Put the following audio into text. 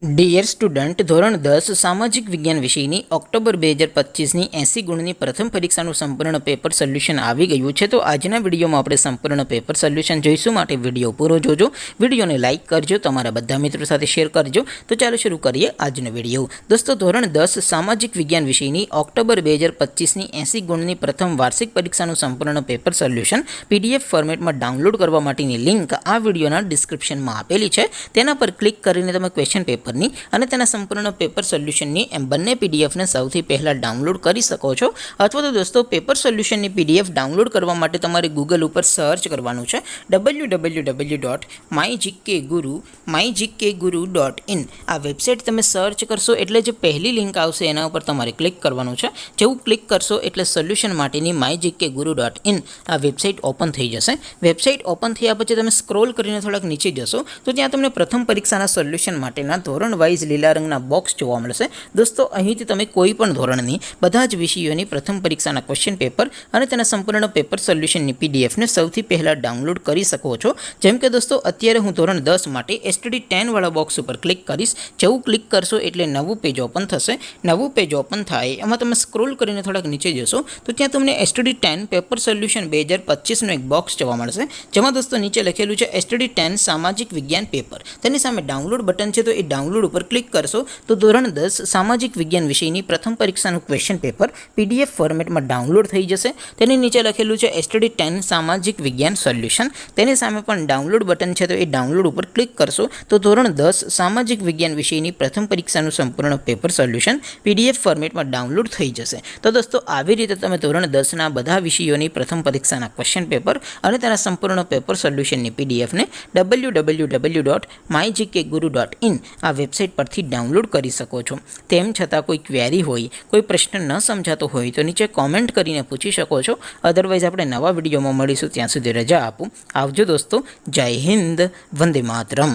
Dear student, ધોરણ 10 સામાજિક વિજ્ઞાન વિષયની ઓક્ટોબર 2025ની 80 ગુણની પ્રથમ પરીક્ષાનું સંપૂર્ણ પેપર સોલ્યુશન આવી ગયું છે. તો આજના વિડીયોમાં આપણે સંપૂર્ણ પેપર સોલ્યુશન જોઈશું, માટે વિડીયો પૂરો જોજો. વિડીયોને લાઇક કરજો, તમારા બધા મિત્રો સાથે શેર કરજો. તો ચાલો શરૂ કરીએ આજનો વિડીયો. દોસ્તો, ધોરણ 10 સામાજિક વિજ્ઞાન વિષયની ઓક્ટોબર 2025ની 80 ગુણની પ્રથમ વાર્ષિક પરીક્ષાનું સંપૂર્ણ પેપર સોલ્યુશન PDF ફોર્મેટમાં ડાઉનલોડ કરવા માટેની લિંક આ વિડીયોના ડિસ્ક્રિપ્શનમાં આપેલી છે. તેના પર ક્લિક કરીને તમે ક્વેશ્ચન પેપર અને તેના સંપૂર્ણ પેપર સોલ્યુશનની એમ બંને પીડીએફને સૌથી પહેલાં ડાઉનલોડ કરી શકો છો. અથવા તો દોસ્તો, પેપર સોલ્યુશનની PDF ડાઉનલોડ કરવા માટે તમારે ગૂગલ ઉપર સર્ચ કરવાનું છે www.mygkguru.in. આ વેબસાઇટ તમે સર્ચ કરશો એટલે જે પહેલી લિંક આવશે એના ઉપર તમારે ક્લિક કરવાનું છે. જેવું ક્લિક કરશો એટલે સોલ્યુશન માટેની mygkguru.in આ વેબસાઇટ ઓપન થઈ જશે. વેબસાઇટ ઓપન થયા પછી તમે સ્ક્રોલ કરીને થોડાક નીચે જશો તો ત્યાં તમને પ્રથમ પરીક્ષાના સોલ્યુશન માટેના ધોરણ વાઇઝ લીલા રંગના બોક્સ જોવા મળશે. દોસ્તો, અહીંથી તમે કોઈ પણ ધોરણની બધા જ વિષયોની પ્રથમ પરીક્ષાના ક્વેશ્ચન પેપર અને તેના સંપૂર્ણ પેપર સોલ્યુશનની PDFને સૌથી પહેલાં ડાઉનલોડ કરી શકો છો. જેમ કે દોસ્તો, અત્યારે હું ધોરણ 10 માટે STD10 વાળા બોક્સ ઉપર ક્લિક કરીશ. જેવું ક્લિક કરશો એટલે નવું પેજ ઓપન થશે. નવું પેજ ઓપન થાય એમાં તમે સ્ક્રોલ કરીને થોડાક નીચે જશો તો ત્યાં તમને STD10 પેપર સોલ્યુશન 2025નું એક બોક્સ જોવા મળશે. જેમાં દોસ્તો નીચે લખેલું છે STD10 સામાજિક વિજ્ઞાન પેપર. તેની સામે ડાઉનલોડ બટન છે, તો એ ડાઉનલોડ ઉપર ક્લિક કરશો તો ધોરણ 10 સામાજિક વિજ્ઞાન વિષયની પ્રથમ પરીક્ષાનું ક્વેશ્ચન પેપર PDF ફોર્મેટમાં ડાઉનલોડ થઈ જશે. તેની નીચે લખેલું છે STD10 સામાજિક વિજ્ઞાન સોલ્યુશન. તેની સામે પણ ડાઉનલોડ બટન છે, તો એ ડાઉનલોડ ઉપર ક્લિક કરશો તો ધોરણ 10 સામાજિક વિજ્ઞાન વિષયની પ્રથમ પરીક્ષાનું સંપૂર્ણ પેપર સોલ્યુશન PDF ફોર્મેટમાં ડાઉનલોડ થઈ જશે. તો દોસ્તો, આવી રીતે તમે ધોરણ 10ના બધા વિષયોની પ્રથમ પરીક્ષાના ક્વેશ્ચન પેપર અને તેના સંપૂર્ણ પેપર સોલ્યુશનની PDFને www.mygkguru.in આ વેબસાઇટ પરથી ડાઉનલોડ કરી શકો છો. તેમ છતાં કોઈ ક્વેરી હોય, કોઈ પ્રશ્ન ન સમજાતો હોય તો નીચે કોમેન્ટ કરીને પૂછી શકો છો. અદરવાઇઝ આપણે નવા વિડીયોમાં મળીશું. ત્યાં સુધી રજા આપું. આવજો દોસ્તો. જય હિન્દ. વંદે માતરમ.